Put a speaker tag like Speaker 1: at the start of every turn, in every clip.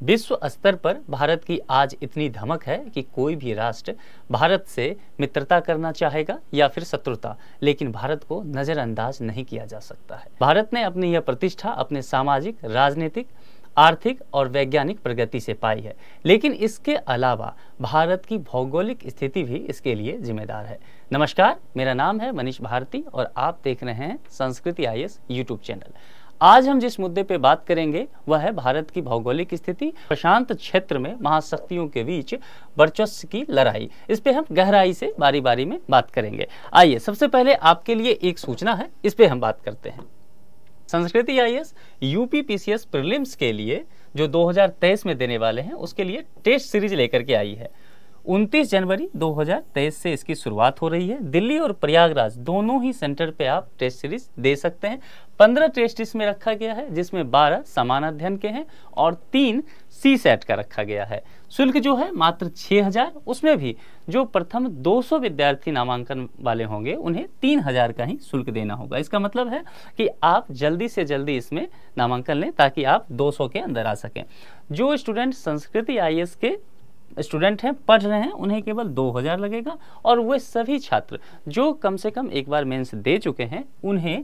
Speaker 1: विश्व स्तर पर भारत की आज इतनी धमक है कि कोई भी राष्ट्र भारत से मित्रता करना चाहेगा या फिर शत्रुता, लेकिन भारत को नज़रअंदाज नहीं किया जा सकता है। भारत ने अपनी यह प्रतिष्ठा अपने सामाजिक, राजनीतिक, आर्थिक और वैज्ञानिक प्रगति से पाई है, लेकिन इसके अलावा भारत की भौगोलिक स्थिति भी इसके लिए जिम्मेदार है। नमस्कार, मेरा नाम है मनीष भारती और आप देख रहे हैं संस्कृति IAS यूट्यूब चैनल। आज हम जिस मुद्दे पे बात करेंगे वह है भारत की भौगोलिक स्थिति, प्रशांत क्षेत्र में महाशक्तियों के बीच वर्चस्व की लड़ाई। इस पे हम गहराई से बारी बारी में बात करेंगे। आइए, सबसे पहले आपके लिए एक सूचना है, इस पे हम बात करते हैं। संस्कृति IAS UPPCS प्रीलिम्स के लिए जो 2023 में देने वाले हैं उसके लिए टेस्ट सीरीज लेकर के आई है। 29 जनवरी 2023 से इसकी शुरुआत हो रही है। दिल्ली और प्रयागराज दोनों ही सेंटर पे आप टेस्ट सीरीज दे सकते हैं। 15 टेस्ट इसमें रखा गया है, जिसमें 12 समान अध्ययन के हैं और 3 CSET का रखा गया है। शुल्क जो है मात्र 6000, उसमें भी जो प्रथम 200 विद्यार्थी नामांकन वाले होंगे उन्हें 3000 का ही शुल्क देना होगा। इसका मतलब है कि आप जल्दी से जल्दी इसमें नामांकन लें ताकि आप 200 के अंदर आ सकें। जो स्टूडेंट संस्कृति IAS के स्टूडेंट हैं, पढ़ रहे हैं, उन्हें केवल 2000 लगेगा और वे सभी छात्र जो कम से कम एक बार मेंस दे चुके हैं उन्हें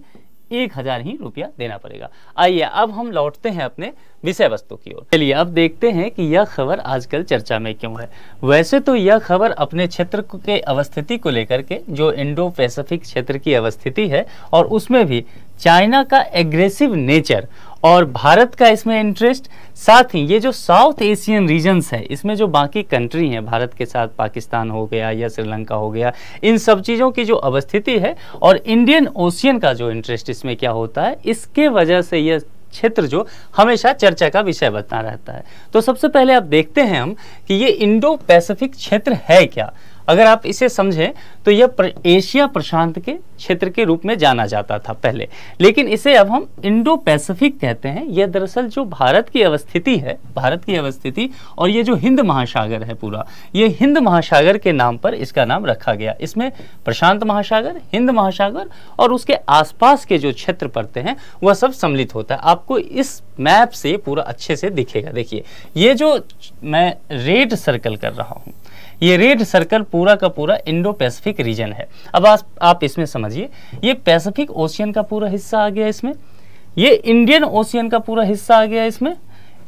Speaker 1: 1000 ही रुपया देना पड़ेगा। आइए अब हम लौटते हैं अपने विषय वस्तु की ओर। चलिए अब देखते हैं कि यह खबर आजकल चर्चा में क्यों है। वैसे तो यह खबर अपने क्षेत्र के अवस्थिति को लेकर के, जो इंडो पैसिफिक क्षेत्र की अवस्थिति है और उसमें भी चाइना का एग्रेसिव नेचर और भारत का इसमें इंटरेस्ट, साथ ही ये जो साउथ एशियन रीजन्स है इसमें जो बाकी कंट्री हैं, भारत के साथ पाकिस्तान हो गया या श्रीलंका हो गया, इन सब चीज़ों की जो अवस्थिति है और इंडियन ओशियन का जो इंटरेस्ट इसमें क्या होता है, इसके वजह से यह क्षेत्र जो हमेशा चर्चा का विषय बना रहता है। तो सबसे पहले आप देखते हैं हम कि ये इंडो पैसिफिक क्षेत्र है क्या। अगर आप इसे समझें तो यह एशिया प्रशांत के क्षेत्र के रूप में जाना जाता था पहले, लेकिन इसे अब हम इंडो पैसिफिक कहते हैं। यह दरअसल जो भारत की अवस्थिति है, भारत की अवस्थिति और ये जो हिंद महासागर है पूरा, ये हिंद महासागर के नाम पर इसका नाम रखा गया। इसमें प्रशांत महासागर, हिंद महासागर और उसके आसपास के जो क्षेत्र पड़ते हैं वह सब सम्मिलित होता है। आपको इस मैप से पूरा अच्छे से दिखेगा। देखिए, ये जो मैं रेड सर्कल कर रहा हूँ, ये रेड सर्कल पूरा का पूरा इंडो पैसिफिक रीजन है। अब आप इसमें समझिए, ये पैसिफिक ओशियन का पूरा हिस्सा आ गया इसमें, ये इंडियन ओशियन का पूरा हिस्सा आ गया इसमें,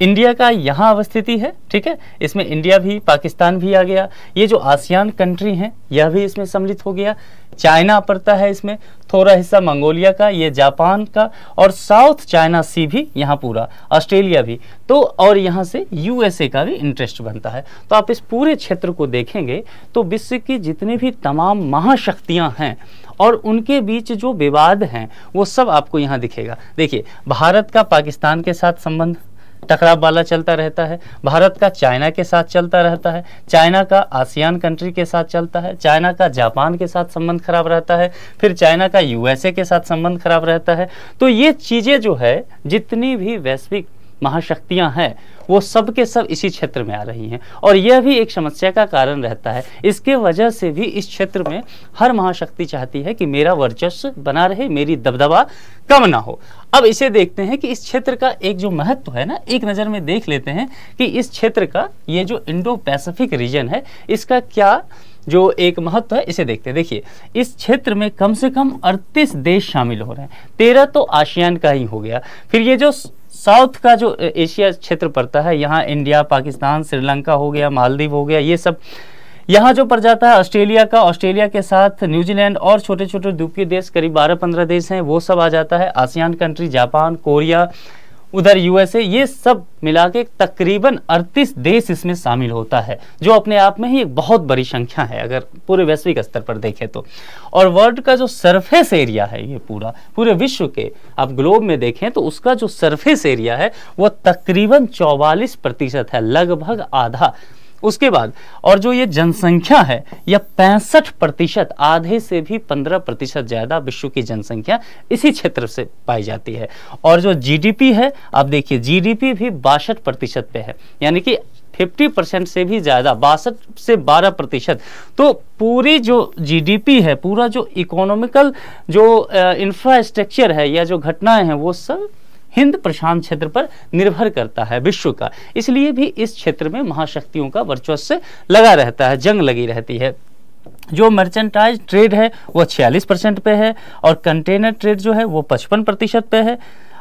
Speaker 1: इंडिया का यहाँ अवस्थिति है, ठीक है, इसमें इंडिया भी, पाकिस्तान भी आ गया। ये जो आसियान कंट्री हैं यह भी इसमें सम्मिलित हो गया। चाइना पड़ता है इसमें, थोड़ा हिस्सा मंगोलिया का, ये जापान का और साउथ चाइना सी भी यहाँ पूरा, ऑस्ट्रेलिया भी, तो और यहाँ से USA का भी इंटरेस्ट बनता है। तो आप इस पूरे क्षेत्र को देखेंगे तो विश्व की जितनी भी तमाम महाशक्तियाँ हैं और उनके बीच जो विवाद हैं वो सब आपको यहाँ दिखेगा। देखिए, भारत का पाकिस्तान के साथ संबंध टकराव वाला चलता रहता है, भारत का चाइना के साथ चलता रहता है, चाइना का आसियान कंट्री के साथ चलता है, चाइना का जापान के साथ संबंध खराब रहता है, फिर चाइना का USA के साथ संबंध खराब रहता है। तो ये चीज़ें जो है, जितनी भी वैश्विक महाशक्तियां हैं वो सब के सब इसी क्षेत्र में आ रही हैं और यह भी एक समस्या का कारण रहता है। इसके वजह से भी इस क्षेत्र में हर महाशक्ति चाहती है कि मेरा वर्चस्व बना रहे, मेरी दबदबा कम ना हो। अब इसे देखते हैं कि इस क्षेत्र का एक जो महत्व है ना, एक नज़र में देख लेते हैं कि इस क्षेत्र का ये जो इंडो पैसिफिक रीजन है इसका क्या जो एक महत्व है, इसे देखते हैं। देखिए, इस क्षेत्र में कम से कम 38 देश शामिल हो रहे हैं, 13 तो आसियान का ही हो गया। फिर ये जो साउथ का जो एशिया क्षेत्र पड़ता है, यहाँ इंडिया, पाकिस्तान, श्रीलंका हो गया, मालदीव हो गया, ये सब यहाँ जो पड़ जाता है। ऑस्ट्रेलिया का, ऑस्ट्रेलिया के साथ न्यूजीलैंड और छोटे छोटे द्वीपीय देश करीब 12-15 देश हैं, वो सब आ जाता है। आसियान कंट्री, जापान, कोरिया, उधर USA, ये सब मिला के तकरीबन 38 देश इसमें शामिल होता है, जो अपने आप में ही एक बहुत बड़ी संख्या है अगर पूरे वैश्विक स्तर पर देखें तो। और वर्ल्ड का जो सरफेस एरिया है, ये पूरे विश्व के आप ग्लोब में देखें तो उसका जो सरफेस एरिया है वो तकरीबन 44% है, लगभग आधा। उसके बाद और जो ये जनसंख्या है यह 65%, आधे से भी 15% ज़्यादा विश्व की जनसंख्या इसी क्षेत्र से पाई जाती है। और जो GDP है, आप देखिए GDP भी 62% पे है, यानी कि 50% से भी ज़्यादा, 62 से 12%। तो पूरी जो GDP है, पूरा जो इकोनॉमिकल जो इंफ्रास्ट्रक्चर है या जो घटनाएं हैं वो सब हिंद प्रशांत क्षेत्र पर निर्भर करता है विश्व का, इसलिए भी इस क्षेत्र में महाशक्तियों का वर्चस्व लगा रहता है, जंग लगी रहती है। जो मर्चेंटाइज ट्रेड है वो 46% पे है और कंटेनर ट्रेड जो है वो 55% पे है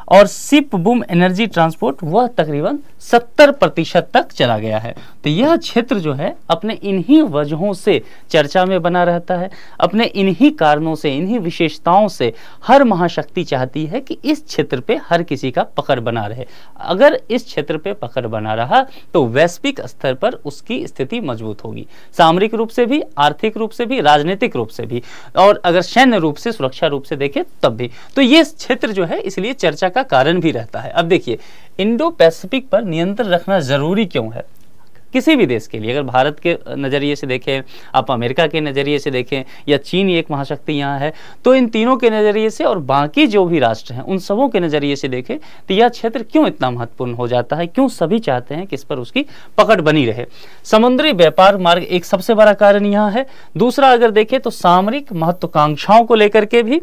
Speaker 1: और शिप बूम एनर्जी ट्रांसपोर्ट वह तकरीबन 70% तक चला गया है। तो यह क्षेत्र जो है अपने इन्हीं वजहों से चर्चा में बना रहता है, अपने इन्हीं कारणों से, इन्हीं विशेषताओं से हर महाशक्ति चाहती है कि इस क्षेत्र पे हर किसी का पकड़ बना रहे। अगर इस क्षेत्र पे पकड़ बना रहा तो वैश्विक स्तर पर उसकी स्थिति मजबूत होगी, सामरिक रूप से भी, आर्थिक रूप से भी, राजनीतिक रूप से भी, और अगर सैन्य रूप से, सुरक्षा रूप से देखें तब भी। तो ये क्षेत्र जो है इसलिए चर्चा का कारण भी रहता है। अब देखिए, इंडो पैसिफिक पर नियंत्रण रखना जरूरी क्यों है किसी भी देश के लिए? अगर भारत के नज़रिए से देखें, आप अमेरिका के नज़रिए से देखें, या चीन एक महाशक्ति यहाँ है, तो इन तीनों के नज़रिए से और बाकी जो भी राष्ट्र हैं उन सबों के नज़रिए से देखें तो यह क्षेत्र क्यों इतना महत्वपूर्ण हो जाता है, क्यों सभी चाहते हैं कि इस पर उसकी पकड़ बनी रहे? समुद्री व्यापार मार्ग एक सबसे बड़ा कारण यहाँ है। दूसरा अगर देखें तो सामरिक महत्वाकांक्षाओं को लेकर के भी,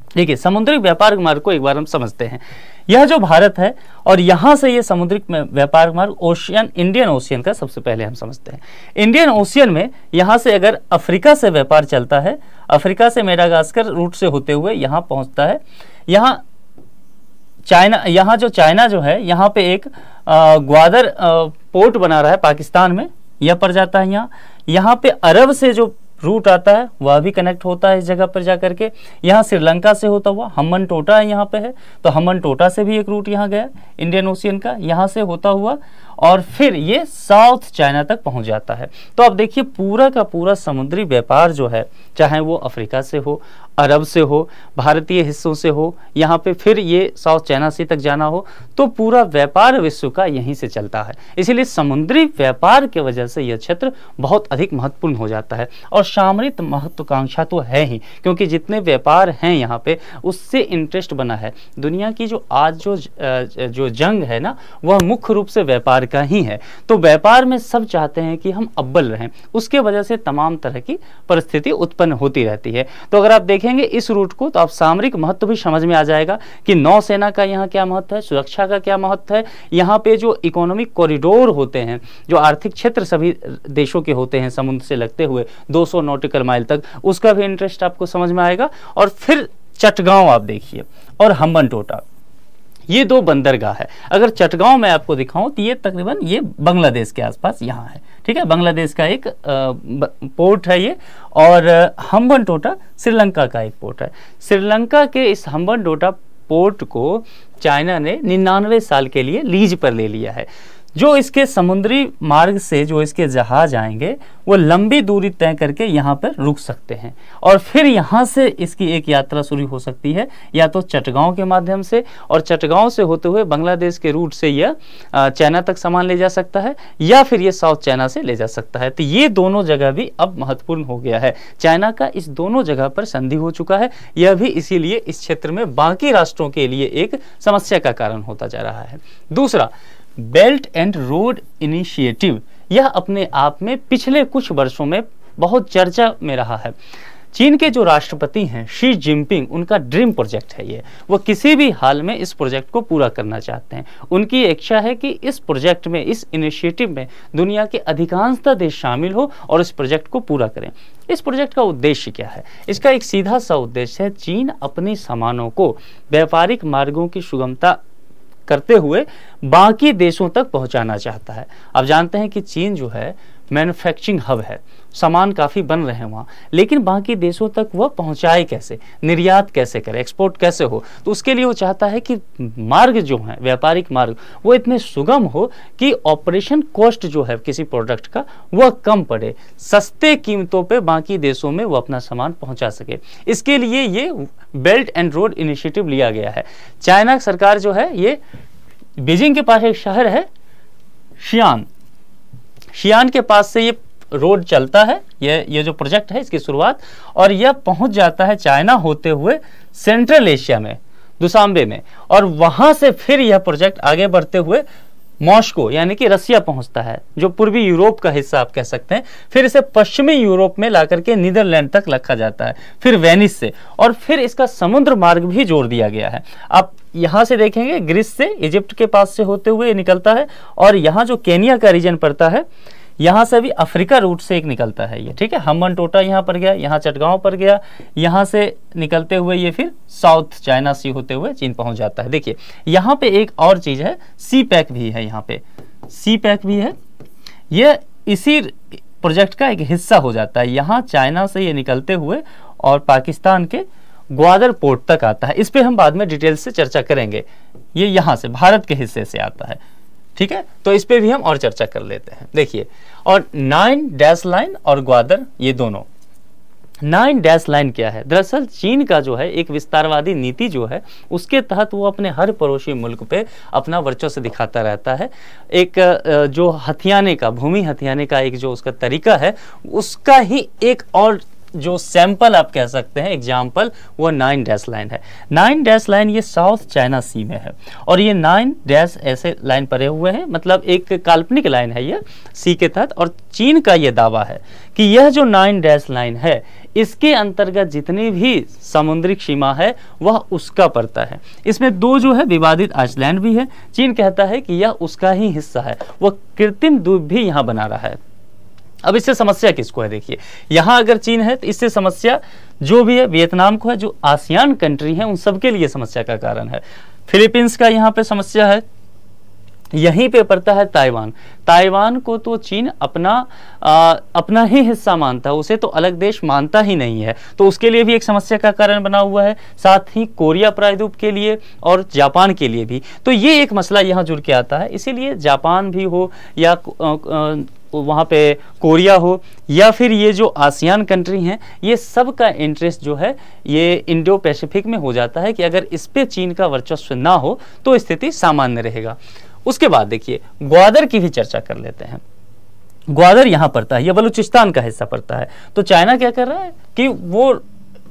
Speaker 1: देखिए समुद्री व्यापार मार्ग को एक बार हम समझते हैं। यह जो भारत है और यहाँ से ये समुद्री व्यापार मार्ग ओशियन, इंडियन ओशियन का सबसे पहले हम समझते हैं। इंडियन ओशियन में यहाँ से अगर अफ्रीका से व्यापार चलता है, अफ्रीका से मेडागास्कर रूट से होते हुए यहाँ पहुँचता है, यहाँ चाइना, यहाँ जो चाइना जो है यहाँ पे एक ग्वादर पोर्ट बना रहा है पाकिस्तान में, यह पर जाता है। यहाँ पे अरब से जो रूट आता है वह भी कनेक्ट होता है इस जगह पर जाकर के। यहाँ श्रीलंका से होता हुआ हम्बन टोटा यहाँ पे है, तो हम्बन टोटा से भी एक रूट यहाँ गया इंडियन ओशियन का, यहाँ से होता हुआ और फिर ये साउथ चाइना तक पहुँच जाता है। तो अब देखिए पूरा का पूरा समुद्री व्यापार जो है, चाहे वो अफ्रीका से हो, अरब से हो, भारतीय हिस्सों से हो, यहाँ पे फिर ये साउथ चाइना सी तक जाना हो, तो पूरा व्यापार विश्व का यहीं से चलता है। इसीलिए समुद्री व्यापार की वजह से यह क्षेत्र बहुत अधिक महत्वपूर्ण हो जाता है। और सामरिक महत्वाकांक्षा तो है ही, क्योंकि जितने व्यापार हैं यहाँ पे उससे इंटरेस्ट बना है। दुनिया की जो आज जो जंग है ना, वह मुख्य रूप से व्यापार का ही है। तो व्यापार में सब चाहते हैं कि हम अव्वल रहें, उसके वजह से तमाम तरह की परिस्थिति उत्पन्न होती रहती है। तो अगर आप देखेंगे इस रूट को तो आप सामरिक महत्व भी समझ में आ जाएगा कि नौसेना का यहाँ क्या महत्व है, सुरक्षा का क्या महत्व है। यहाँ पे जो इकोनॉमिक कॉरिडोर होते हैं, जो आर्थिक क्षेत्र सभी देशों के होते हैं समुद्र से लगते हुए 200 नॉटिकल माइल तक, उसका भी इंटरेस्ट आपको समझ में आएगा। और फिर चटगांव आप देखिए और हम्बन टोटा, ये दो बंदरगाह है। अगर चटगांव मैं आपको दिखाऊं तो ये तकरीबन ये बांग्लादेश के आसपास यहाँ है, ठीक है, बांग्लादेश का एक पोर्ट है ये। और हम्बन टोटा श्रीलंका का एक पोर्ट है। श्रीलंका के इस हम्बन टोटा पोर्ट को चाइना ने 99 साल के लिए लीज पर ले लिया है। जो इसके समुद्री मार्ग से जो इसके जहाज आएंगे वो लंबी दूरी तय करके यहाँ पर रुक सकते हैं और फिर यहाँ से इसकी एक यात्रा शुरू हो सकती है, या तो चटगांव के माध्यम से, और चटगांव से होते हुए बांग्लादेश के रूट से यह चाइना तक सामान ले जा सकता है, या फिर ये साउथ चाइना से ले जा सकता है। तो ये दोनों जगह भी अब महत्वपूर्ण हो गया है। चाइना का इस दोनों जगह पर संधि हो चुका है। यह भी इसीलिए इस क्षेत्र में बाकी राष्ट्रों के लिए एक समस्या का कारण होता जा रहा है। दूसरा, बेल्ट एंड रोड इनिशिएटिव, यह अपने आप में पिछले कुछ वर्षों में बहुत चर्चा में रहा है। चीन के जो राष्ट्रपति हैं शी जिनपिंग, उनका ड्रीम प्रोजेक्ट है ये। वो किसी भी हाल में इस प्रोजेक्ट को पूरा करना चाहते हैं। उनकी इच्छा है कि इस प्रोजेक्ट में, इस इनिशिएटिव में दुनिया के अधिकांशतः देश शामिल हो और इस प्रोजेक्ट को पूरा करें। इस प्रोजेक्ट का उद्देश्य क्या है? इसका एक सीधा सा उद्देश्य है, चीन अपनी सामानों को व्यापारिक मार्गों की सुगमता करते हुए बाकी देशों तक पहुंचाना चाहता है। आप जानते हैं कि चीन जो है मैन्युफैक्चरिंग हब है, सामान काफ़ी बन रहे हैं वहाँ, लेकिन बाकी देशों तक वह पहुँचाए कैसे, निर्यात कैसे करे, एक्सपोर्ट कैसे हो। तो उसके लिए वो चाहता है कि मार्ग जो है, व्यापारिक मार्ग, वो इतने सुगम हो कि ऑपरेशन कॉस्ट जो है किसी प्रोडक्ट का वह कम पड़े, सस्ते कीमतों पे बाकी देशों में वो अपना सामान पहुँचा सके। इसके लिए ये बेल्ट एंड रोड इनिशिएटिव लिया गया है। चाइना सरकार जो है, ये बीजिंग के पास एक शहर है शियान के पास से ये रोड चलता है, ये जो प्रोजेक्ट है इसकी शुरुआत, और यह पहुंच जाता है चाइना होते हुए सेंट्रल एशिया में, दुशांबे में, और वहां से फिर यह प्रोजेक्ट आगे बढ़ते हुए मॉस्को यानी कि रसिया पहुंचता है, जो पूर्वी यूरोप का हिस्सा आप कह सकते हैं। फिर इसे पश्चिमी यूरोप में लाकर के नीदरलैंड तक रखा जाता है, फिर वेनिस से, और फिर इसका समुद्र मार्ग भी जोड़ दिया गया है। आप यहाँ से देखेंगे ग्रीस से इजिप्ट के पास से होते हुए निकलता है, और यहाँ जो केनिया का रीजन पड़ता है यहाँ से भी अफ्रीका रूट से एक निकलता है ये, ठीक है। हम्बन टोटा यहाँ पर गया, यहाँ चटगांव पर गया, यहाँ से निकलते हुए ये फिर साउथ चाइना सी होते हुए चीन पहुंच जाता है। देखिए यहाँ पे एक और चीज है, सी पैक भी है, यहाँ पे सी पैक भी है, ये इसी प्रोजेक्ट का एक हिस्सा हो जाता है। यहाँ चाइना से ये निकलते हुए और पाकिस्तान के ग्वादर पोर्ट तक आता है। इस पे हम बाद में डिटेल से चर्चा करेंगे। ये यहाँ से भारत के हिस्से से आता है, ठीक है, तो इस पे भी हम और चर्चा कर लेते हैं। देखिए, और 9 डैश लाइन और ग्वादर, ये दोनों 9 डैश लाइन क्या है? दरअसल चीन का जो है एक विस्तारवादी नीति जो है, उसके तहत वो अपने हर पड़ोसी मुल्क पे अपना वर्चस्व दिखाता रहता है। एक जो हथियाने का, भूमि हथियाने का एक जो उसका तरीका है, उसका ही एक और जो सैंपल आप कह सकते हैं, एग्जाम्पल, वो 9 डैश लाइन है। 9 डैश लाइन ये साउथ चाइना सी में है, और ये 9 डैश ऐसे लाइन पड़े हुए हैं, मतलब एक काल्पनिक लाइन है ये सी के तहत। और चीन का ये दावा है कि यह जो 9 डैश लाइन है, इसके अंतर्गत जितनी भी समुद्रिक सीमा है वह उसका पड़ता है। इसमें 2 जो है विवादित आइसलैंड भी है। चीन कहता है कि यह उसका ही हिस्सा है, वह कृत्रिम द्वीप भी यहाँ बना रहा है। अब इससे समस्या किसको है? देखिए, यहाँ अगर चीन है तो इससे समस्या जो भी है वियतनाम को है, जो आसियान कंट्री है उन सबके लिए समस्या का कारण है। फिलीपींस का यहाँ पे समस्या है, यहीं पे पड़ता है ताइवान। ताइवान को तो चीन अपना ही हिस्सा मानता है, उसे तो अलग देश मानता ही नहीं है, तो उसके लिए भी एक समस्या का कारण बना हुआ है। साथ ही कोरिया प्रायद्वीप के लिए और जापान के लिए भी, तो ये एक मसला यहाँ जुड़ के आता है। इसीलिए जापान भी हो या वहाँ पे कोरिया हो या फिर ये जो आसियान कंट्री हैं, ये सब का इंटरेस्ट जो है ये इंडो पैसिफिक में हो जाता है कि अगर इस पे चीन का वर्चस्व ना हो तो स्थिति सामान्य रहेगा। उसके बाद देखिए, ग्वादर की भी चर्चा कर लेते हैं। ग्वादर यहाँ पड़ता है, यह बलूचिस्तान का हिस्सा पड़ता है। तो चाइना क्या कर रहा है कि वो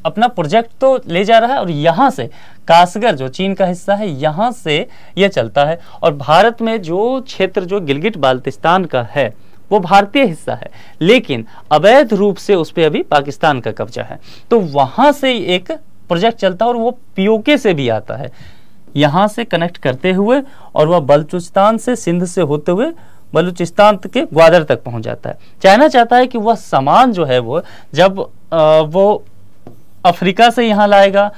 Speaker 1: अपना प्रोजेक्ट तो ले जा रहा है, और यहाँ से कासगर जो चीन का हिस्सा है, यहाँ से यह चलता है। और भारत में जो क्षेत्र जो गिलगिट बाल्टिस्तान का है वो भारतीय हिस्सा है, लेकिन अवैध रूप से उस पर अभी पाकिस्तान का कब्जा है। तो वहां से एक प्रोजेक्ट चलता है और वो पीओके से भी आता है, यहाँ से कनेक्ट करते हुए, और वह बलूचिस्तान से, सिंध से होते हुए बलूचिस्तान के ग्वादर तक पहुंच जाता है। चाइना चाहता है कि वह सामान जो है वो जब वो अफ्रीका से यहाँ लाएगा,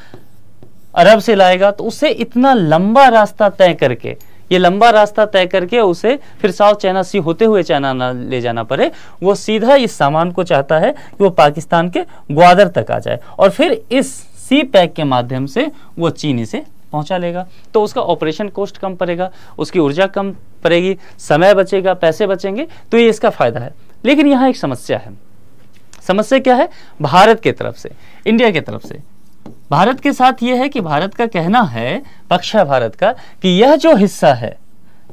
Speaker 1: अरब से लाएगा, तो उसे इतना लंबा रास्ता तय करके, ये लंबा रास्ता तय करके उसे फिर साउथ चाइना सी होते हुए चाइना ना ले जाना पड़े। वो सीधा इस सामान को चाहता है कि वो पाकिस्तान के ग्वादर तक आ जाए, और फिर इस सी पैक के माध्यम से वो चीन इसे पहुंचा लेगा। तो उसका ऑपरेशन कॉस्ट कम पड़ेगा, उसकी ऊर्जा कम पड़ेगी, समय बचेगा, पैसे बचेंगे, तो ये इसका फायदा है। लेकिन यहाँ एक समस्या है। समस्या क्या है? भारत के तरफ से, इंडिया के तरफ से, भारत के साथ ये है कि भारत का कहना है, पक्ष है भारत का, कि यह जो हिस्सा है,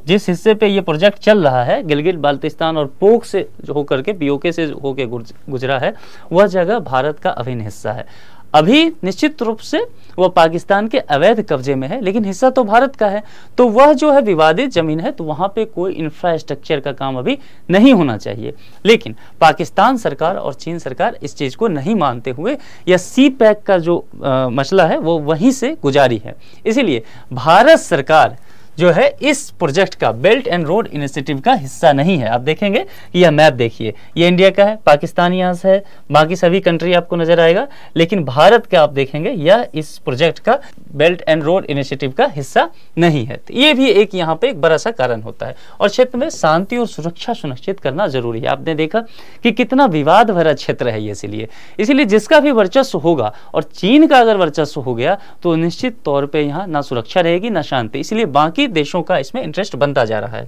Speaker 1: जिस हिस्से पे ये प्रोजेक्ट चल रहा है, गिलगिट बाल्टिस्तान और पोक से होकर के, पीओके से होकर गुजरा है, वह जगह भारत का अभिन्न हिस्सा है। अभी निश्चित रूप से वह पाकिस्तान के अवैध कब्जे में है, लेकिन हिस्सा तो भारत का है। तो वह जो है विवादित जमीन है, तो वहां पे कोई इंफ्रास्ट्रक्चर का काम अभी नहीं होना चाहिए। लेकिन पाकिस्तान सरकार और चीन सरकार इस चीज को नहीं मानते हुए यह सी पैक का जो मसला है वो वहीं से गुजारी है। इसीलिए भारत सरकार जो है इस प्रोजेक्ट का, बेल्ट एंड रोड इनिशिएटिव का हिस्सा नहीं है। आप देखेंगे कि यह मैप देखिए, ये इंडिया का है, पाकिस्तान यहाँ से है, बाकी सभी कंट्री आपको नजर आएगा, लेकिन भारत का आप देखेंगे यह इस प्रोजेक्ट का बेल्ट एंड रोड इनिशिएटिव का हिस्सा नहीं है। तो ये भी एक यहाँ पे एक बड़ा सा कारण होता है। और क्षेत्र में शांति और सुरक्षा सुनिश्चित करना जरूरी है। आपने देखा कि कितना विवाद भरा क्षेत्र है ये, इसीलिए जिसका भी वर्चस्व होगा, और चीन का अगर वर्चस्व हो गया, तो निश्चित तौर पर यहाँ ना सुरक्षा रहेगी ना शांति। इसलिए बाकी देशों का इसमें इंटरेस्ट बनता जा रहा है।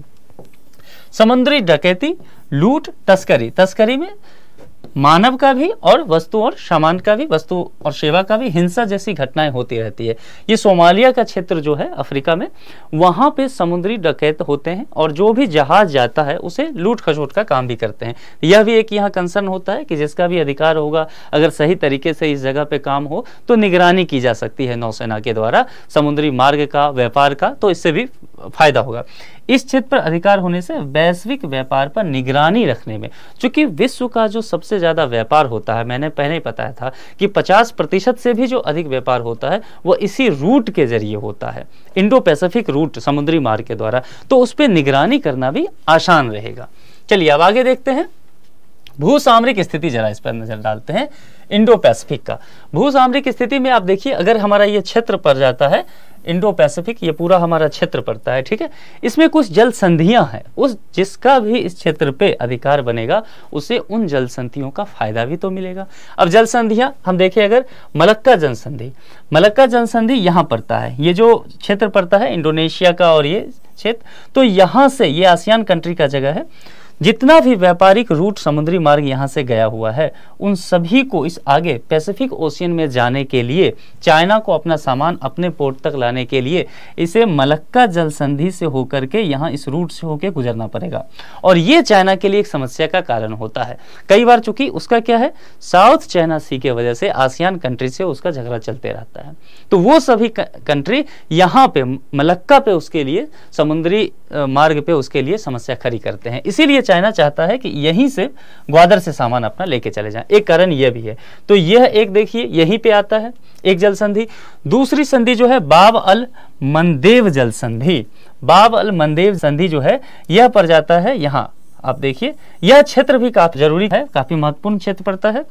Speaker 1: समुद्री डकैती, लूट, तस्करी में मानव का भी और वस्तु और सामान का भी, वस्तु और सेवा का भी हिंसा जैसी घटनाएं होती रहती है। ये सोमालिया का क्षेत्र जो है अफ्रीका में, वहां पे समुद्री डकैत होते हैं, और जो भी जहाज जाता है उसे लूट खसोट का काम भी करते हैं। यह भी एक यहाँ कंसर्न होता है कि जिसका भी अधिकार होगा, अगर सही तरीके से इस जगह पे काम हो तो निगरानी की जा सकती है नौसेना के द्वारा, समुद्री मार्ग का, व्यापार का, तो इससे भी फायदा होगा। इस क्षेत्र पर अधिकार होने से वैश्विक व्यापार पर निगरानी रखने में, चूंकि विश्व का जो सबसे ज़्यादा व्यापार होता है, मैंने पहले ही बताया था कि 50% से भी जो अधिक व्यापार होता है वो इसी रूट के जरिए होता है, इंडो पैसिफिक रूट, समुद्री मार्ग के द्वारा, तो उस पर निगरानी करना भी आसान रहेगा। चलिए अब आगे देखते हैं भू सामरिक स्थिति, जरा इस पर नजर डालते हैं। इंडो पैसिफिक का भू सामरिक स्थिति में आप देखिए, अगर हमारा ये क्षेत्र पड़ जाता है इंडो पैसिफिक, ये पूरा हमारा क्षेत्र पड़ता है, ठीक है। इसमें कुछ जल संधियां हैं, उस जिसका भी इस क्षेत्र पे अधिकार बनेगा उसे उन जल संधियों का फायदा भी तो मिलेगा। अब जल संधियां हम देखें, अगर मलक्का जल संधि, मलक्का जल संधि यहाँ पड़ता है, ये जो क्षेत्र पड़ता है इंडोनेशिया का और ये क्षेत्र, तो यहाँ से ये आसियान कंट्री का जगह है, जितना भी व्यापारिक रूट समुद्री मार्ग यहाँ से गया हुआ है उन सभी को इस आगे पैसिफिक ओशियन में जाने के लिए, चाइना को अपना सामान अपने पोर्ट तक लाने के लिए इसे मलक्का जल संधि से होकर के यहाँ इस रूट से होकर गुजरना पड़ेगा। और ये चाइना के लिए एक समस्या का कारण होता है कई बार, चूंकि उसका क्या है, साउथ चाइना सी के वजह से आसियान कंट्री से उसका झगड़ा चलते रहता है, तो वो सभी कंट्री यहाँ पे मलक्का पे उसके लिए, समुद्री मार्ग पे उसके लिए समस्या खड़ी करते हैं। इसीलिए चाइना चाहता है कि यहीं से ग्वादर से सामान अपना लेके चले जाएं, एक कारण यह भी है। तो यह एक देखिए यहीं पे आता है एक जल संधि। दूसरी संधि जो है बाब अल मंदेव जल संधि, बाब अल मंदेव संधि जो है यह पड़ जाता है यहाँ, आप देखिए यह क्षेत्र भी काफी जरूरी है, काफी महत्वपूर्ण क्षेत्र पड़ता है।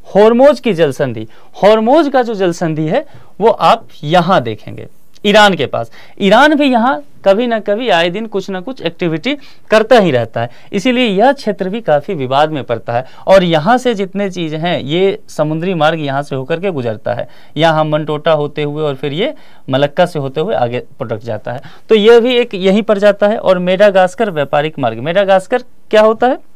Speaker 1: होर्मोज की जल संधि, होर्मोज का जो जल संधि है वो आप यहाँ देखेंगे ईरान के पास, ईरान भी यहाँ कभी ना कभी आए दिन कुछ ना कुछ एक्टिविटी करता ही रहता है, इसीलिए यह क्षेत्र भी काफ़ी विवाद में पड़ता है। और यहाँ से जितने चीज़ हैं ये समुद्री मार्ग यहाँ से होकर के गुजरता है, यहाँ मनटोटा होते हुए और फिर ये मलक्का से होते हुए आगे पटक जाता है, तो यह भी एक यहीं पर जाता है। और मेडागास्कर व्यापारिक मार्ग, मेडागास्कर क्या होता है,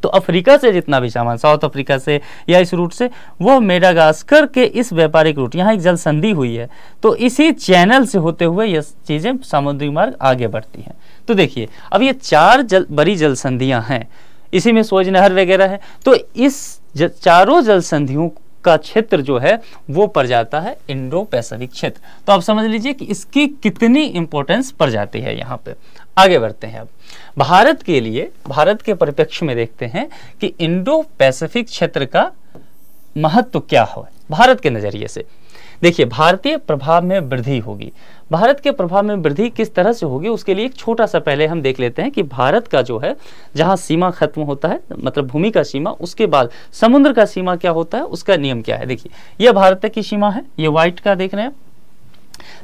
Speaker 1: तो अफ्रीका से जितना भी सामान, साउथ अफ्रीका से या इस रूट से, वो मेडागास्कर के इस व्यापारिक रूट, यहाँ एक जल संधि हुई है, तो इसी चैनल से होते हुए ये चीज़ें समुद्री मार्ग आगे बढ़ती हैं। तो देखिए अब ये 4 बड़ी जल संधियाँ हैं, इसी में सोज नहर वगैरह है, तो इस चारों जल संधियों का क्षेत्र जो है वो पड़ जाता है इंडो पैसिफिक क्षेत्र। तो आप समझ लीजिए कि इसकी कितनी इंपॉर्टेंस पड़ जाती है यहाँ पे। आगे बढ़ते हैं, अब भारत के लिए, भारत के परिप्रेक्ष्य में देखते हैं कि इंडो पैसिफिक क्षेत्र का महत्व क्या है भारत के नजरिए से। देखिए भारतीय प्रभाव में वृद्धि होगी, भारत के प्रभाव में वृद्धि किस तरह से होगी उसके लिए एक छोटा सा पहले हम देख लेते हैं कि भारत का जो है जहां सीमा खत्म होता है, मतलब भूमि का सीमा, उसके बाद समुद्र का सीमा क्या होता है, उसका नियम क्या है। देखिए यह भारत की सीमा है, ये व्हाइट का देख रहे हैं,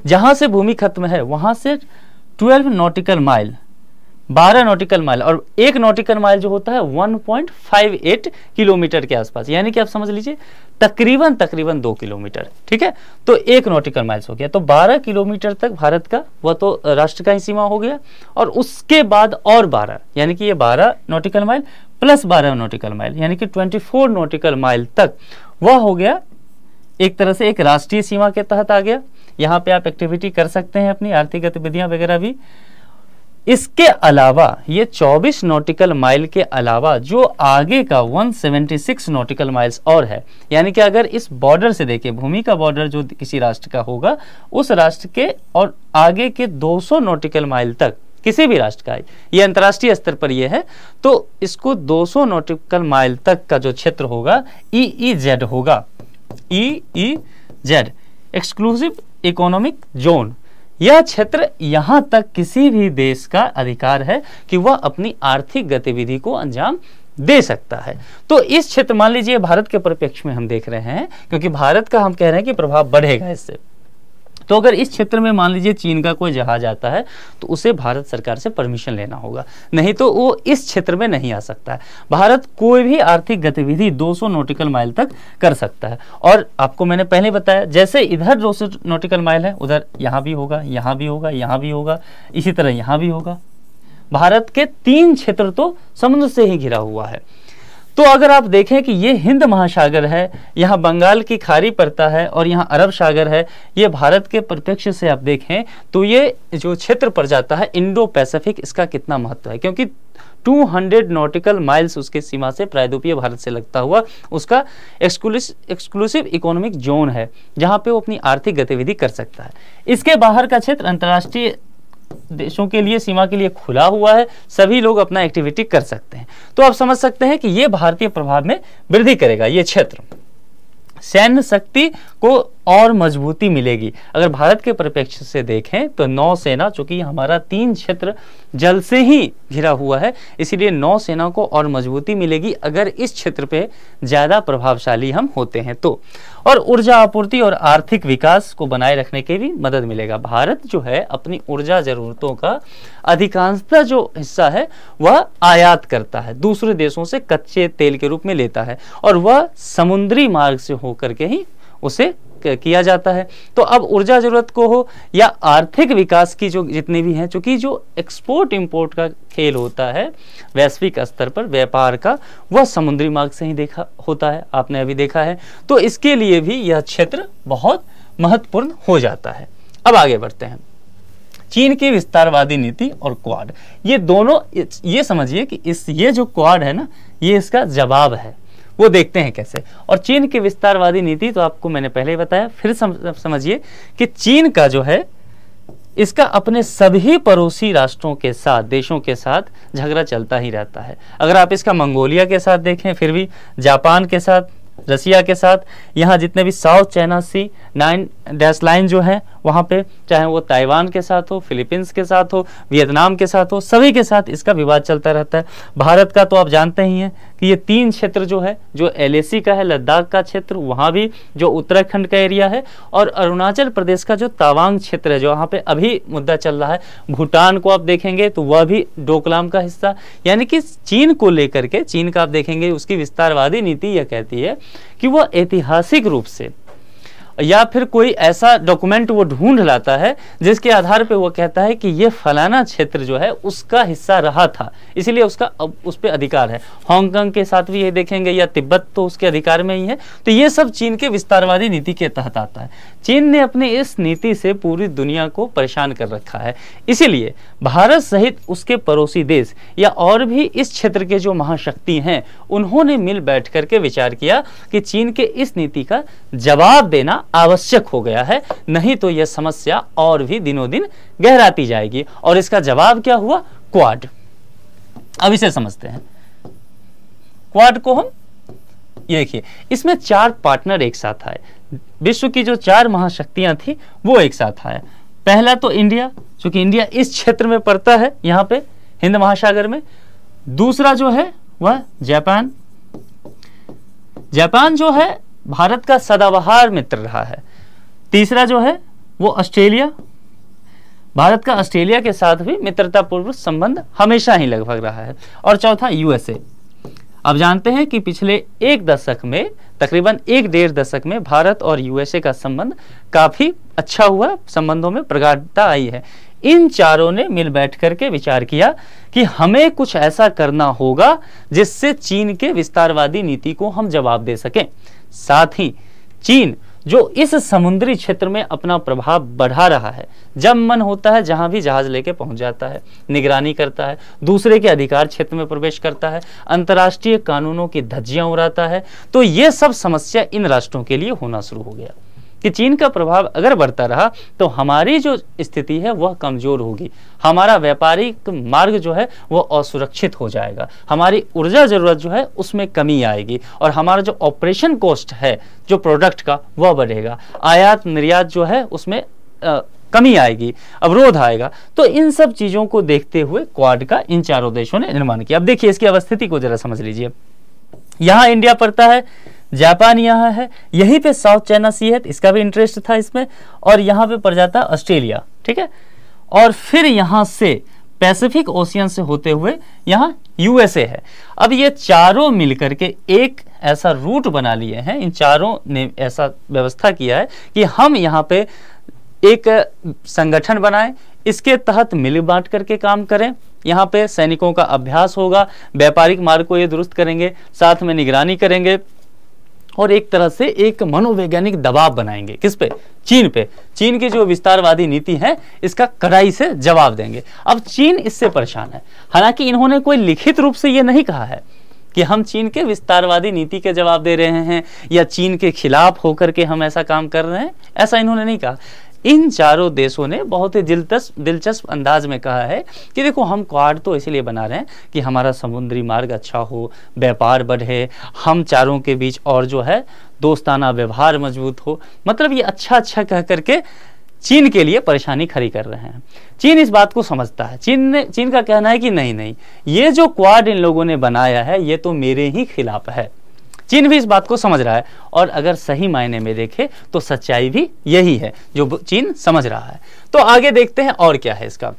Speaker 1: जहां से भूमि खत्म है वहां से 12 नॉटिकल माइल, 12 नॉटिकल माइल, और 1 नॉटिकल माइल जो होता है 1.58 किलोमीटर के आसपास, यानी कि आप समझ लीजिए तकरीबन 2 किलोमीटर, ठीक है। तो 1 नॉटिकल माइल्स हो गया, तो 12 किलोमीटर तक भारत का वह तो राष्ट्र का ही सीमा हो गया, और उसके बाद और 12, यानी कि ये 12 nautical mile plus 12 nautical mile, यानी कि 24 नॉटिकल माइल तक वह हो गया एक तरह से एक राष्ट्रीय सीमा के तहत आ गया। यहाँ पे आप एक्टिविटी कर सकते हैं, अपनी आर्थिक गतिविधियां वगैरह भी। इसके अलावा ये 24 नॉटिकल माइल के अलावा जो आगे का 176 नॉटिकल माइल्स और है, यानी कि अगर इस बॉर्डर से देखें, भूमि का बॉर्डर जो किसी राष्ट्र का होगा उस राष्ट्र के और आगे के 200 नॉटिकल माइल तक किसी भी राष्ट्र का, ये अंतर्राष्ट्रीय स्तर पर ये है, तो इसको 200 नॉटिकल माइल तक का जो क्षेत्र होगा EEZ होगा, EEZ एक्सक्लूसिव इकोनॉमिक जोन। यह क्षेत्र यहां तक किसी भी देश का अधिकार है कि वह अपनी आर्थिक गतिविधि को अंजाम दे सकता है। तो इस क्षेत्र, मान लीजिए भारत के परिप्रेक्ष्य में हम देख रहे हैं, क्योंकि भारत का हम कह रहे हैं कि प्रभाव बढ़ेगा इससे, तो अगर इस क्षेत्र में मान लीजिए चीन का कोई जहाज आता है तो उसे भारत सरकार से परमिशन लेना होगा, नहीं तो वो इस क्षेत्र में नहीं आ सकता है। भारत कोई भी आर्थिक गतिविधि 200 नॉटिकल माइल तक कर सकता है, और आपको मैंने पहले बताया जैसे इधर 200 नॉटिकल माइल है उधर यहाँ भी होगा, यहाँ भी होगा, यहाँ भी होगा, इसी तरह यहाँ भी होगा। भारत के 3 क्षेत्र तो समुद्र से ही घिरा हुआ है। तो अगर आप देखें कि ये हिंद महासागर है, यहाँ बंगाल की खाड़ी पड़ता है और यहाँ अरब सागर है, ये भारत के परिप्रेक्ष्य से आप देखें तो ये जो क्षेत्र पड़ जाता है इंडो पैसिफिक, इसका कितना महत्व है, क्योंकि 200 नॉटिकल माइल्स उसके सीमा से प्रायद्वीपीय भारत से लगता हुआ उसका एक्सक्लूसिव इकोनॉमिक जोन है, जहाँ पे वो अपनी आर्थिक गतिविधि कर सकता है। इसके बाहर का क्षेत्र अंतर्राष्ट्रीय देशों के लिए, सीमा के लिए खुला हुआ है, सभी लोग अपना एक्टिविटी कर सकते हैं। तो आप समझ सकते हैं कि ये भारतीय प्रभाव में वृद्धि करेगा। ये क्षेत्र सैन्य शक्ति को और मजबूती मिलेगी। अगर भारत के परिप्रेक्ष्य से देखें तो नौसेना, चूंकि हमारा 3 क्षेत्र जल से ही घिरा हुआ है, इसीलिए नौसेना को और मजबूती मिलेगी अगर इस क्षेत्र पे ज़्यादा प्रभावशाली हम होते हैं तो। और ऊर्जा आपूर्ति और आर्थिक विकास को बनाए रखने की भी मदद मिलेगा। भारत जो है अपनी ऊर्जा जरूरतों का अधिकांशतः जो हिस्सा है वह आयात करता है, दूसरे देशों से कच्चे तेल के रूप में लेता है, और वह समुद्री मार्ग से होकर के ही उसे किया जाता है। तो अब ऊर्जा जरूरत को हो या आर्थिक विकास की जो जितने भी हैं, चूंकि जो एक्सपोर्ट इंपोर्ट का खेल होता है वैश्विक स्तर पर व्यापार का, वह समुद्री मार्ग से ही देखा होता है, आपने अभी देखा है। तो इसके लिए भी यह क्षेत्र बहुत महत्वपूर्ण हो जाता है। अब आगे बढ़ते हैं। चीन की विस्तारवादी नीति और क्वाड, ये दोनों, ये समझिए कि ये जो क्वाड है ना, ये इसका जवाब है। वो देखते हैं कैसे। और चीन की विस्तारवादी नीति तो आपको मैंने पहले ही बताया, फिर समझिए कि चीन का जो है, इसका अपने सभी पड़ोसी राष्ट्रों के साथ, देशों के साथ झगड़ा चलता ही रहता है। अगर आप इसका मंगोलिया के साथ देखें, फिर भी जापान के साथ, रसिया के साथ, यहाँ जितने भी साउथ चाइना सी 9 लाइन जो है वहाँ पे, चाहे वो ताइवान के साथ हो, फिलीपींस के साथ हो, वियतनाम के साथ हो, सभी के साथ इसका विवाद चलता रहता है। भारत का तो आप जानते ही हैं कि ये 3 क्षेत्र जो है, जो LAC का है, लद्दाख का क्षेत्र, वहाँ भी जो उत्तराखंड का एरिया है, और अरुणाचल प्रदेश का जो तवांग क्षेत्र है, जो वहाँ पे अभी मुद्दा चल रहा है, भूटान को आप देखेंगे तो वह भी डोकलाम का हिस्सा। यानी कि चीन को लेकर के, चीन का आप देखेंगे उसकी विस्तारवादी नीति यह कहती है कि वह ऐतिहासिक रूप से या फिर कोई ऐसा डॉक्यूमेंट वो ढूंढ लाता है जिसके आधार पे वो कहता है कि ये फलाना क्षेत्र जो है उसका हिस्सा रहा था, इसलिए उसका उस पर अधिकार है। हांगकांग के साथ भी ये देखेंगे, या तिब्बत तो उसके अधिकार में ही है। तो ये सब चीन के विस्तारवादी नीति के तहत आता है। चीन ने अपनी इस नीति से पूरी दुनिया को परेशान कर रखा है, इसीलिए भारत सहित उसके पड़ोसी देश या और भी इस क्षेत्र के जो महाशक्ति हैं, उन्होंने मिल बैठ करके विचार किया कि चीन के इस नीति का जवाब देना आवश्यक हो गया है, नहीं तो यह समस्या और भी दिनों दिन गहराती जाएगी। और इसका जवाब क्या हुआ? क्वाड। अब इसे समझते हैं। क्वाड को हम ये देखिए, इसमें 4 पार्टनर एक साथ आए। विश्व की जो 4 महाशक्तियां थी वो एक साथ आए। पहला तो इंडिया, क्योंकि इंडिया इस क्षेत्र में पड़ता है, यहां पे हिंद महासागर में। दूसरा जो है वह जापान। जापान जो है भारत का सदाबहार मित्र रहा है। तीसरा जो है वो ऑस्ट्रेलिया, भारत का ऑस्ट्रेलिया के साथ भी मित्रतापूर्ण संबंध हमेशा ही लगभग रहा है। और चौथा USA। अब जानते हैं कि पिछले 1 दशक में, तकरीबन 1-1.5 दशक में भारत और USA का संबंध काफी अच्छा हुआ, संबंधों में प्रगाढ़ता आई है। इन चारों ने मिल बैठ करके विचार किया कि हमें कुछ ऐसा करना होगा जिससे चीन के विस्तारवादी नीति को हम जवाब दे सकें। साथ ही चीन जो इस समुद्री क्षेत्र में अपना प्रभाव बढ़ा रहा है, जब मन होता है जहां भी जहाज लेके पहुंच जाता है, निगरानी करता है, दूसरे के अधिकार क्षेत्र में प्रवेश करता है, अंतर्राष्ट्रीय कानूनों की धज्जियां उड़ाता है। तो ये सब समस्या इन राष्ट्रों के लिए होना शुरू हो गया कि चीन का प्रभाव अगर बढ़ता रहा तो हमारी जो स्थिति है वह कमजोर होगी, हमारा व्यापारिक मार्ग जो है वह असुरक्षित हो जाएगा, हमारी ऊर्जा जरूरत जो है उसमें कमी आएगी, और हमारा जो ऑपरेशन कॉस्ट है जो प्रोडक्ट का वह बढ़ेगा, आयात निर्यात जो है उसमें कमी आएगी, अवरोध आएगा। तो इन सब चीजों को देखते हुए क्वाड का इन चारों देशों ने निर्माण किया। अब देखिए इसकी अवस्थिति को जरा समझ लीजिए। यहाँ इंडिया पड़ता है, जापान यहाँ है, यहीं पे साउथ चाइना सी है, इसका भी इंटरेस्ट था इसमें, और यहाँ पे पड़ जाता है ऑस्ट्रेलिया, ठीक है। और फिर यहाँ से पैसिफिक ओशियन से होते हुए यहाँ USA है। अब ये चारों मिलकर के एक ऐसा रूट बना लिए हैं, इन चारों ने ऐसा व्यवस्था किया है कि हम यहाँ पे एक संगठन बनाएं, इसके तहत मिल बांट करके काम करें। यहाँ पे सैनिकों का अभ्यास होगा, व्यापारिक मार्ग को ये दुरुस्त करेंगे, साथ में निगरानी करेंगे, और एक तरह से एक मनोवैज्ञानिक दबाव बनाएंगे। किस पे? चीन पे। चीन की जो विस्तारवादी नीति है इसका कड़ाई से जवाब देंगे। अब चीन इससे परेशान है, हालांकि इन्होंने कोई लिखित रूप से ये नहीं कहा है कि हम चीन के विस्तारवादी नीति के जवाब दे रहे हैं या चीन के खिलाफ होकर के हम ऐसा काम कर रहे हैं, ऐसा इन्होंने नहीं कहा। इन चारों देशों ने बहुत ही दिलचस्प अंदाज में कहा है कि देखो हम क्वाड तो इसलिए बना रहे हैं कि हमारा समुद्री मार्ग अच्छा हो, व्यापार बढ़े, हम चारों के बीच और जो है दोस्ताना व्यवहार मजबूत हो। मतलब ये अच्छा अच्छा कह करके चीन के लिए परेशानी खड़ी कर रहे हैं। चीन इस बात को समझता है। चीन का कहना है कि नहीं नहीं, ये जो क्वाड इन लोगों ने बनाया है ये तो मेरे ही खिलाफ है। चीन भी इस बात को समझ रहा है, और अगर सही मायने में देखे तो सच्चाई भी यही है जो चीन समझ रहा है। तो आगे देखते हैं और क्या है इसका।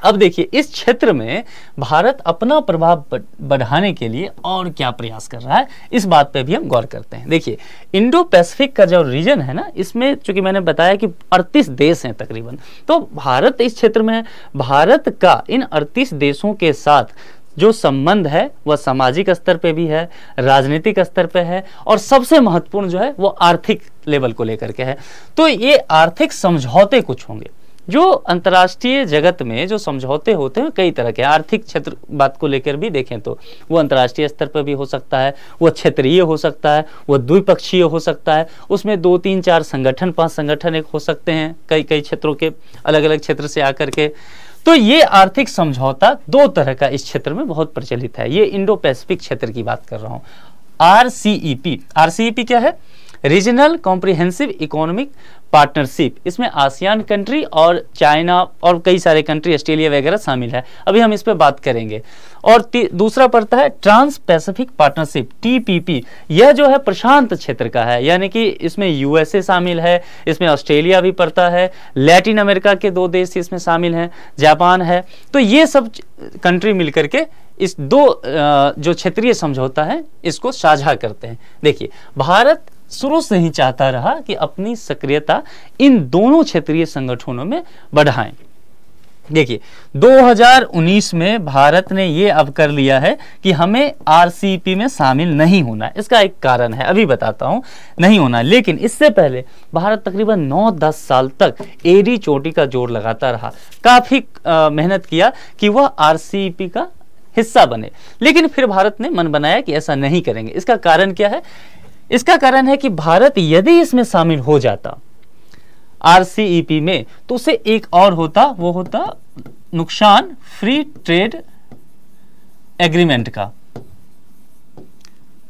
Speaker 1: अब देखिए इस क्षेत्र में भारत अपना प्रभाव बढ़ाने के लिए और क्या प्रयास कर रहा है, इस बात पे भी हम गौर करते हैं। देखिए इंडो पैसिफिक का जो रीजन है ना, इसमें चूंकि मैंने बताया कि 38 देश हैं तकरीबन, तो भारत इस क्षेत्र में है। भारत का इन 38 देशों के साथ जो संबंध है वह सामाजिक स्तर पे भी है, राजनीतिक स्तर पे है, और सबसे महत्वपूर्ण जो है वो आर्थिक लेवल को लेकर के है। तो ये आर्थिक समझौते कुछ होंगे। जो अंतर्राष्ट्रीय जगत में जो समझौते होते हैं कई तरह के, आर्थिक क्षेत्र बात को लेकर भी देखें तो वो अंतर्राष्ट्रीय स्तर पर भी हो सकता है, वो क्षेत्रीय हो सकता है, वो द्विपक्षीय हो सकता है, उसमें 2 3 4 संगठन 5 संगठन एक हो सकते हैं कई क्षेत्रों के, अलग अलग क्षेत्र से आकर के। तो ये आर्थिक समझौता 2 तरह का इस क्षेत्र में बहुत प्रचलित है। ये इंडो पैसिफिक क्षेत्र की बात कर रहा हूँ। RCEP क्या है? Regional comprehensive economic partnership. इसमें आसियान कंट्री और चाइना और कई सारे कंट्री, ऑस्ट्रेलिया वगैरह शामिल है। अभी हम इस पे बात करेंगे। और दूसरा पड़ता है ट्रांस पैसिफिक पार्टनरशिप, TPP। यह जो है प्रशांत क्षेत्र का है, यानी कि इसमें USA शामिल है, इसमें ऑस्ट्रेलिया भी पड़ता है, लैटिन अमेरिका के 2 देश इसमें शामिल हैं, जापान है। तो ये सब कंट्री मिलकर के इस 2 जो क्षेत्रीय समझौता है इसको साझा करते हैं। देखिए भारत शुरू से ही चाहता रहा कि अपनी सक्रियता इन दोनों क्षेत्रीय संगठनों में बढ़ाएं। देखिए 2019 में भारत ने ये अब कर लिया है कि हमें RCEP में शामिल नहीं होना। इसका एक कारण है, अभी बताता हूं, नहीं होना। लेकिन इससे पहले भारत तकरीबन 9-10 साल तक एड़ी चोटी का जोर लगाता रहा, काफी मेहनत किया कि वह RCEP का हिस्सा बने। लेकिन फिर भारत ने मन बनाया कि ऐसा नहीं करेंगे। इसका कारण क्या है? इसका कारण है कि भारत यदि इसमें शामिल हो जाता RCEP में, तो उसे एक और होता, वो होता नुकसान फ्री ट्रेड एग्रीमेंट का।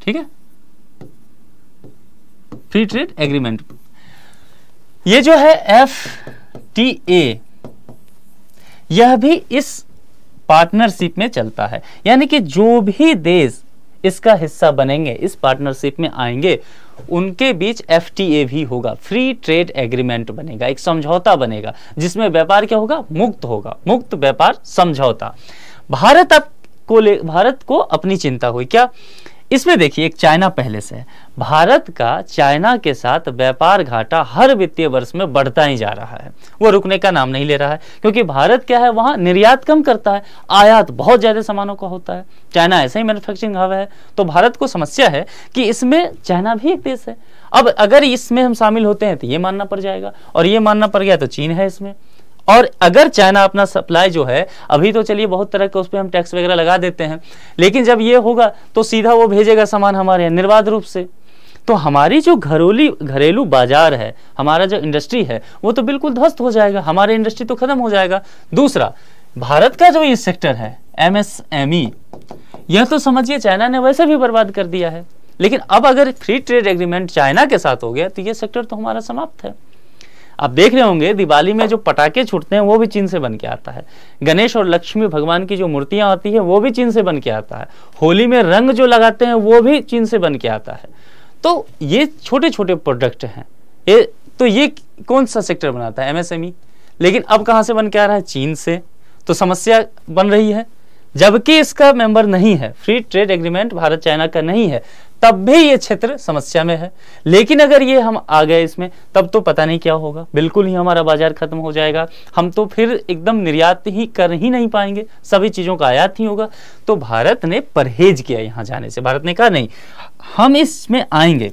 Speaker 1: ठीक है, फ्री ट्रेड एग्रीमेंट। ये जो है FTA, यह भी इस पार्टनरशिप में चलता है। यानी कि जो भी देश इसका हिस्सा बनेंगे, इस पार्टनरशिप में आएंगे, उनके बीच FTA भी होगा, फ्री ट्रेड एग्रीमेंट बनेगा, एक समझौता बनेगा जिसमें व्यापार क्या होगा? मुक्त होगा, मुक्त व्यापार समझौता। भारत को अपनी चिंता हुई क्या? इसमें देखिए एक चाइना पहले से है। भारत का चाइना के साथ व्यापार घाटा हर वित्तीय वर्ष में बढ़ता ही जा रहा है, वो रुकने का नाम नहीं ले रहा है। क्योंकि भारत क्या है, वहां निर्यात कम करता है, आयात बहुत ज्यादा सामानों का होता है। चाइना ऐसा ही मैन्युफैक्चरिंग हब है। तो भारत को समस्या है कि इसमें चाइना भी एक देश है। अब अगर इसमें हम शामिल होते हैं तो ये मानना पड़ जाएगा, और ये मानना पड़ गया तो चीन है इसमें। और अगर चाइना अपना सप्लाई जो है, अभी तो चलिए बहुत तरह के उस पर हम टैक्स वगैरह लगा देते हैं, लेकिन जब ये होगा तो सीधा वो भेजेगा सामान हमारे यहाँ निर्बाध रूप से। तो हमारी जो घरेलू बाजार है, हमारा जो इंडस्ट्री है, वो तो बिल्कुल ध्वस्त हो जाएगा, हमारा इंडस्ट्री तो खत्म हो जाएगा। दूसरा, भारत का जो ये सेक्टर है MSME, यह तो समझिए चाइना ने वैसे भी बर्बाद कर दिया है। लेकिन अब अगर फ्री ट्रेड एग्रीमेंट चाइना के साथ हो गया तो ये सेक्टर तो हमारा समाप्त है। आप देख रहे होंगे दिवाली में जो पटाखे छूटते हैं वो भी चीन से बन के आता है। गणेश और लक्ष्मी भगवान की जो मूर्तियां आती है वो भी चीन से बन के आता है। होली में रंग जो लगाते हैं वो भी चीन से बन के आता है। तो ये छोटे छोटे प्रोडक्ट हैं। ये कौन सा सेक्टर बनाता है? MSME। लेकिन अब कहां से बन के आ रहा है? चीन से। तो समस्या बन रही है, जबकि इसका मेंबर नहीं है, free trade agreement Bharat China का नहीं है, तब भी ये क्षेत्र समस्या में है। लेकिन अगर ये हम आ गए इसमें, तब तो पता नहीं क्या होगा, बिल्कुल ही हमारा बाजार खत्म हो जाएगा। हम तो फिर एकदम निर्यात ही कर ही नहीं पाएंगे, सभी चीजों का आयात ही होगा। तो भारत ने परहेज किया यहां जाने से। भारत ने कहा नहीं, हम इसमें आएंगे,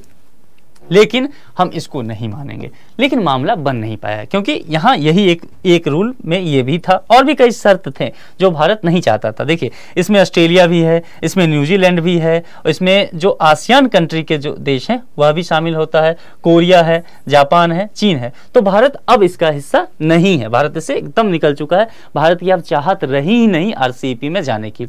Speaker 1: लेकिन हम इसको नहीं मानेंगे। लेकिन मामला बन नहीं पाया क्योंकि यहाँ यही एक रूल में ये भी था और भी कई शर्त थे जो भारत नहीं चाहता था। देखिए इसमें ऑस्ट्रेलिया भी है, इसमें न्यूजीलैंड भी है, इसमें जो आसियान कंट्री के जो देश हैं वह भी शामिल होता है, कोरिया है, जापान है, चीन है। तो भारत अब इसका हिस्सा नहीं है, भारत इससे एकदम निकल चुका है। भारत की अब चाहत रही ही नहीं RCEP में जाने की।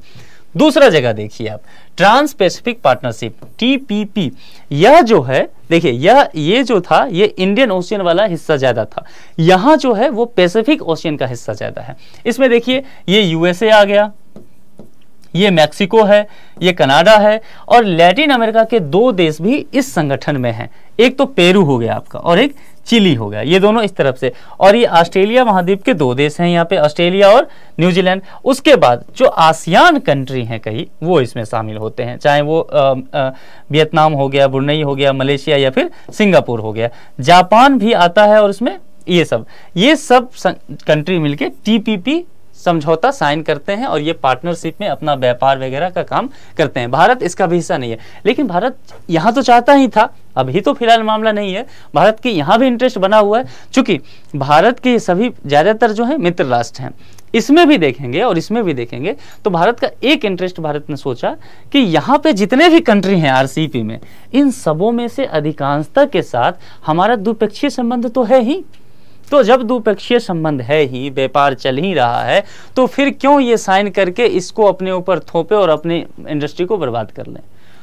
Speaker 1: दूसरा जगह देखिए आप, ट्रांस पैसिफिक पार्टनरशिप TPP, यह जो है देखिए ये जो था ये इंडियन ओशियन वाला हिस्सा ज्यादा था, यहां जो है वो पैसिफिक ओशियन का हिस्सा ज्यादा है। इसमें देखिए ये USA आ गया, ये मैक्सिको है, ये कनाडा है और लैटिन अमेरिका के 2 देश भी इस संगठन में हैं। एक तो पेरू हो गया आपका और एक चिली हो गया, ये दोनों इस तरफ से। और ये ऑस्ट्रेलिया महाद्वीप के 2 देश हैं यहाँ पे, ऑस्ट्रेलिया और न्यूजीलैंड। उसके बाद जो आसियान कंट्री हैं कई वो इसमें शामिल होते हैं, चाहे वो वियतनाम हो गया, ब्रुनई हो गया, मलेशिया या फिर सिंगापुर हो गया, जापान भी आता है और उसमें ये सब कंट्री मिलके TPP समझौता साइन करते हैं और ये पार्टनरशिप में अपना व्यापार वगैरह का काम करते हैं। भारत इसका भी हिस्सा नहीं है, लेकिन भारत यहाँ तो चाहता ही था, अभी तो फिलहाल मामला नहीं है, भारत के यहाँ भी इंटरेस्ट बना हुआ है। चूंकि भारत के सभी ज्यादातर जो है मित्र राष्ट्र हैं, इसमें भी देखेंगे और इसमें भी देखेंगे तो भारत का एक इंटरेस्ट, भारत ने सोचा कि यहाँ पे जितने भी कंट्री हैं RCEP में, इन सबों में से अधिकांशता के साथ हमारा द्विपक्षीय संबंध तो है ही। तो जब द्विपक्षीय संबंध है ही, व्यापार चल ही रहा है, तो फिर क्यों ये साइन करके इसको अपने ऊपर थोपे और अपनी इंडस्ट्री को बर्बाद कर लें।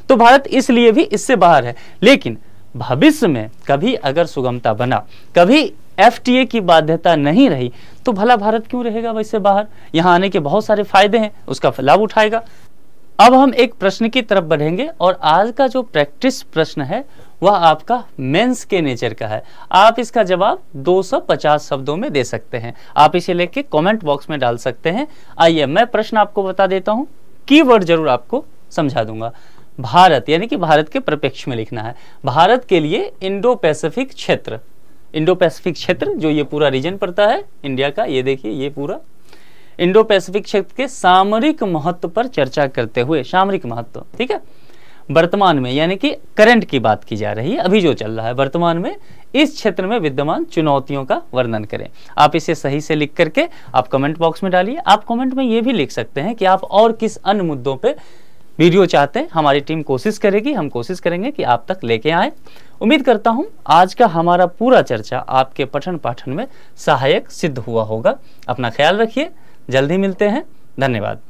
Speaker 1: तो भारत इसलिए भी इससे बाहर है। लेकिन भविष्य में कभी अगर सुगमता बना, कभी FTA की बाध्यता नहीं रही, तो भला भारत क्यों रहेगा वैसे बाहर। यहाँ आने के बहुत सारे फायदे हैं, उसका लाभ उठाएगा। अब हम एक प्रश्न की तरफ बढ़ेंगे और आज का जो प्रैक्टिस प्रश्न है वह आपका मेंस के नेचर का है। आप इसका जवाब 250 शब्दों में दे सकते हैं। आप इसे लेके कमेंट बॉक्स में डाल सकते हैं। आइए मैं प्रश्न आपको बता देता हूं, कीवर्ड जरूर आपको समझा दूंगा। भारत यानी कि भारत के परिप्रेक्ष्य में लिखना है। भारत के लिए इंडो पैसिफिक क्षेत्र, इंडो पैसिफिक क्षेत्र जो ये पूरा रीजन पड़ता है इंडिया का, ये देखिए ये पूरा इंडो पैसिफिक क्षेत्र के सामरिक महत्व पर चर्चा करते हुए, सामरिक महत्व, ठीक है, वर्तमान में यानी कि करंट की बात की जा रही है, अभी जो चल रहा है वर्तमान में, इस क्षेत्र में विद्यमान चुनौतियों का वर्णन करें। आप इसे सही से लिख करके आप कमेंट बॉक्स में डालिए। आप कमेंट में ये भी लिख सकते हैं कि आप और किस अन्य मुद्दों पे वीडियो चाहते हैं। हमारी टीम कोशिश करेगी, हम कोशिश करेंगे कि आप तक लेके आए। उम्मीद करता हूं आज का हमारा पूरा चर्चा आपके पठन पाठन में सहायक सिद्ध हुआ होगा। अपना ख्याल रखिए, जल्दी मिलते हैं, धन्यवाद।